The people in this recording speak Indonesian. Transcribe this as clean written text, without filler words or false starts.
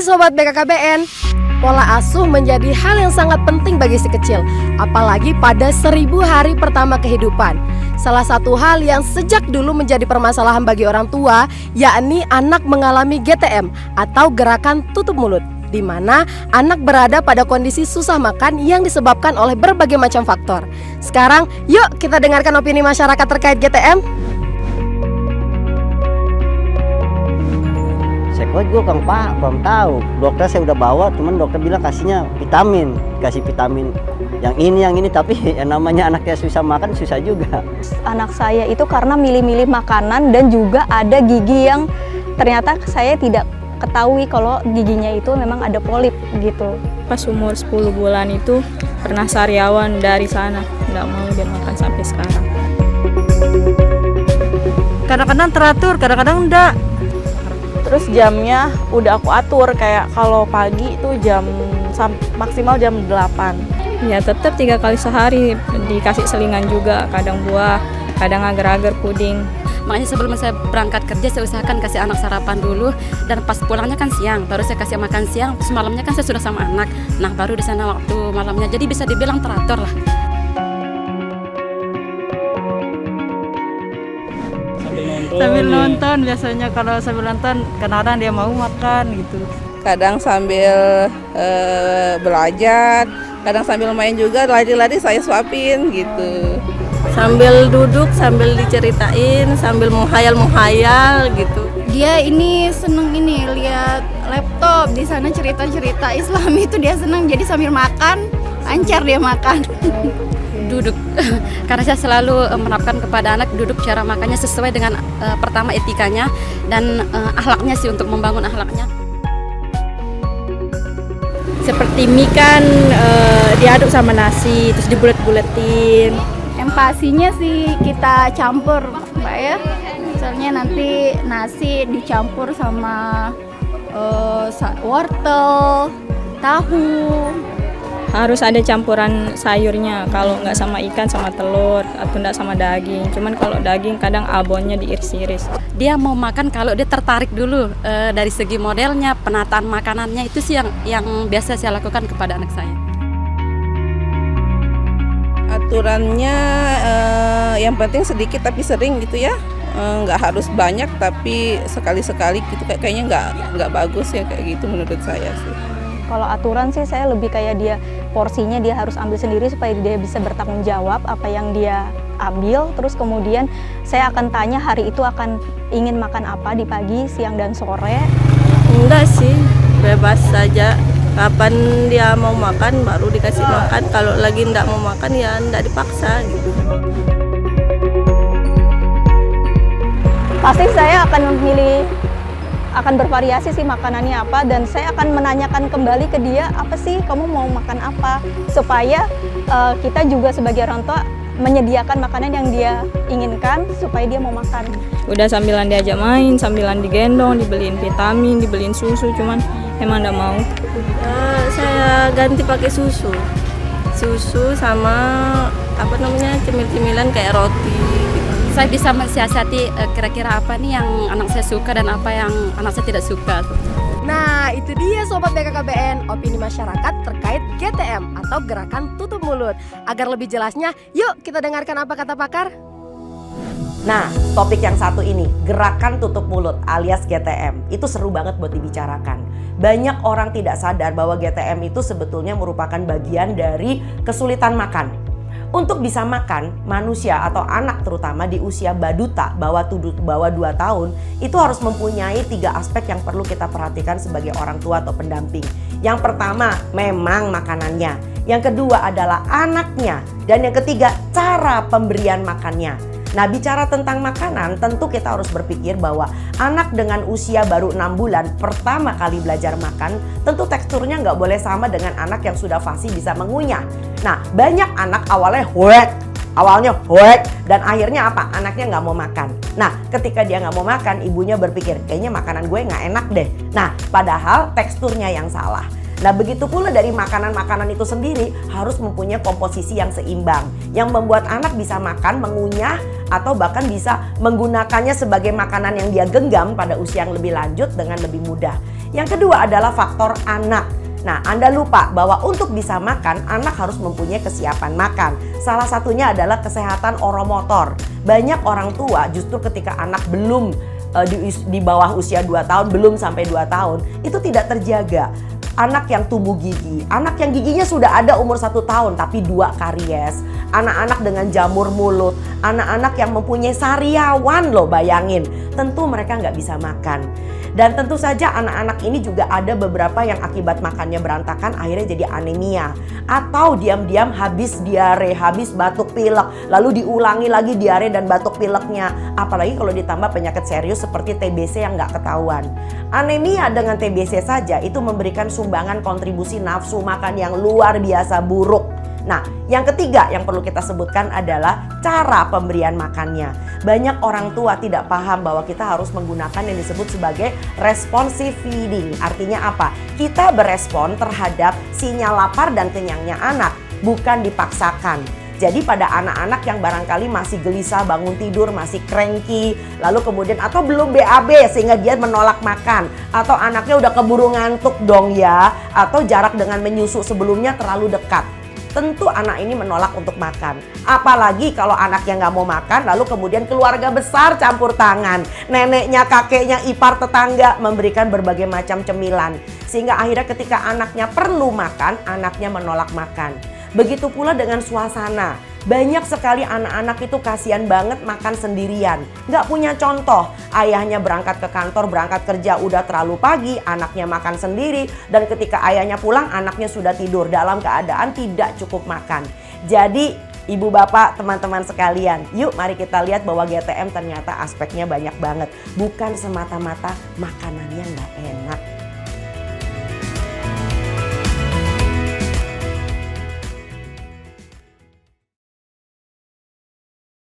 Hai Sobat BKKBN, pola asuh menjadi hal yang sangat penting bagi si kecil, apalagi pada 1000 hari pertama kehidupan. Salah satu hal yang sejak dulu menjadi permasalahan bagi orang tua, yakni anak mengalami GTM atau gerakan tutup mulut, di mana anak berada pada kondisi susah makan yang disebabkan oleh berbagai macam faktor. Sekarang, yuk kita dengarkan opini masyarakat terkait GTM. Saya gue Kang Pak, belum tahu. Dokter saya udah bawa, cuman dokter bilang kasih vitamin yang ini, tapi yang namanya anaknya susah makan susah juga. Anak saya itu karena milih-milih makanan dan juga ada gigi yang ternyata saya tidak ketahui kalau giginya itu memang ada polip gitu. Pas umur 10 bulan itu pernah sariawan dari sana, nggak mau dia makan sampai sekarang. Kadang-kadang teratur, kadang-kadang enggak. Terus jamnya udah aku atur, kayak kalau pagi itu maksimal jam 8. Ya tetap 3 kali sehari dikasih selingan juga, kadang buah, kadang agar-agar puding. Makanya sebelum saya berangkat kerja saya usahakan kasih anak sarapan dulu, dan pas pulangnya kan siang, baru saya kasih makan siang. Terus malamnya kan saya sudah sama anak, nah baru di sana waktu malamnya, jadi bisa dibilang teratur lah. Sambil nonton, biasanya kalau sambil nonton kadang-kadang dia mau makan gitu. Kadang sambil belajar, kadang sambil main juga, lari-lari saya suapin gitu. Sambil duduk, sambil diceritain, sambil menghayal gitu. Dia ini seneng lihat laptop, di sana cerita-cerita Islam itu dia seneng, jadi sambil makan lancar dia makan. Duduk, karena saya selalu menerapkan kepada anak duduk cara makannya sesuai dengan pertama etikanya dan akhlaknya sih, untuk membangun akhlaknya. Seperti mie kan diaduk sama nasi, terus dibulet-buletin. Empasinya sih kita campur, Mbak ya. Misalnya nanti nasi dicampur sama wortel, tahu. Harus ada campuran sayurnya, kalau nggak sama ikan sama telur atau nggak sama daging. Cuman kalau daging kadang abonnya diiris-iris. Dia mau makan kalau dia tertarik dulu dari segi modelnya, penataan makanannya, itu sih yang biasa saya lakukan kepada anak saya. Aturannya yang penting sedikit tapi sering gitu ya. Nggak harus banyak tapi sekali-sekali gitu, kayaknya nggak bagus ya kayak gitu menurut saya sih. Kalau aturan sih saya lebih kayak dia porsinya dia harus ambil sendiri supaya dia bisa bertanggung jawab apa yang dia ambil. Terus kemudian saya akan tanya hari itu akan ingin makan apa di pagi, siang, dan sore. Enggak sih, bebas saja. Kapan dia mau makan baru dikasih makan. Kalau lagi enggak mau makan ya enggak dipaksa gitu. Pasti saya akan memilih, akan bervariasi sih makanannya apa, dan saya akan menanyakan kembali ke dia, apa sih kamu mau makan apa, supaya kita juga sebagai orang tua menyediakan makanan yang dia inginkan supaya dia mau makan. Udah sambilan diajak main, sambilan digendong, dibeliin vitamin, dibeliin susu, cuman emang nggak mau. Saya ganti pakai susu sama cemil-cemilan kayak roti. Saya bisa mensiasati kira-kira apa nih yang anak saya suka dan apa yang anak saya tidak suka. Nah, itu dia Sobat BKKBN, opini masyarakat terkait GTM atau gerakan tutup mulut. Agar lebih jelasnya, yuk kita dengarkan apa kata pakar. Nah, topik yang satu ini, gerakan tutup mulut alias GTM, itu seru banget buat dibicarakan. Banyak orang tidak sadar bahwa GTM itu sebetulnya merupakan bagian dari kesulitan makan. Untuk bisa makan, manusia atau anak terutama di usia baduta, bawah 2 tahun, itu harus mempunyai 3 aspek yang perlu kita perhatikan sebagai orang tua atau pendamping. Yang pertama, memang makanannya. Yang kedua adalah anaknya. Dan yang ketiga, cara pemberian makannya. Nah, bicara tentang makanan, tentu kita harus berpikir bahwa anak dengan usia baru 6 bulan pertama kali belajar makan, tentu teksturnya nggak boleh sama dengan anak yang sudah fasih bisa mengunyah. Nah, banyak anak awalnya hoek, dan akhirnya apa? Anaknya nggak mau makan. Nah, ketika dia nggak mau makan, ibunya berpikir, kayaknya makanan gue nggak enak deh. Nah, padahal teksturnya yang salah. Nah, begitu pula dari makanan-makanan itu sendiri harus mempunyai komposisi yang seimbang, yang membuat anak bisa makan, mengunyah, atau bahkan bisa menggunakannya sebagai makanan yang dia genggam pada usia yang lebih lanjut dengan lebih mudah. Yang kedua adalah faktor anak. Nah, Anda lupa bahwa untuk bisa makan, anak harus mempunyai kesiapan makan. Salah satunya adalah kesehatan oromotor. Banyak orang tua justru ketika anak belum di bawah usia 2 tahun, belum sampai 2 tahun, itu tidak terjaga. Anak yang tumbuh gigi, anak yang giginya sudah ada umur 1 tahun tapi 2 karies, anak-anak dengan jamur mulut, anak-anak yang mempunyai sariawan loh, bayangin, tentu mereka nggak bisa makan. Dan tentu saja anak-anak ini juga ada beberapa yang akibat makannya berantakan akhirnya jadi anemia. Atau diam-diam habis diare, habis batuk pilek, lalu diulangi lagi diare dan batuk pileknya. Apalagi kalau ditambah penyakit serius seperti TBC yang nggak ketahuan. Anemia dengan TBC saja itu memberikan sumbangan kontribusi nafsu makan yang luar biasa buruk. Nah, yang ketiga yang perlu kita sebutkan adalah cara pemberian makannya. Banyak orang tua tidak paham bahwa kita harus menggunakan yang disebut sebagai responsive feeding. Artinya apa? Kita berespon terhadap sinyal lapar dan kenyangnya anak, bukan dipaksakan. Jadi pada anak-anak yang barangkali masih gelisah bangun tidur, masih cranky, lalu kemudian atau belum BAB sehingga dia menolak makan, atau anaknya udah keburu ngantuk dong ya, atau jarak dengan menyusu sebelumnya terlalu dekat. Tentu anak ini menolak untuk makan. Apalagi kalau anaknya nggak mau makan, lalu kemudian keluarga besar campur tangan. Neneknya, kakeknya, ipar, tetangga memberikan berbagai macam cemilan. Sehingga akhirnya ketika anaknya perlu makan, anaknya menolak makan. Begitu pula dengan suasana. Banyak sekali anak-anak itu kasihan banget makan sendirian. Nggak punya contoh. Ayahnya berangkat ke kantor, berangkat kerja udah terlalu pagi, anaknya makan sendiri. Dan ketika ayahnya pulang, anaknya sudah tidur dalam keadaan tidak cukup makan. Jadi ibu bapak, teman-teman sekalian, yuk mari kita lihat bahwa GTM ternyata aspeknya banyak banget. Bukan semata-mata makanannya nggak enak.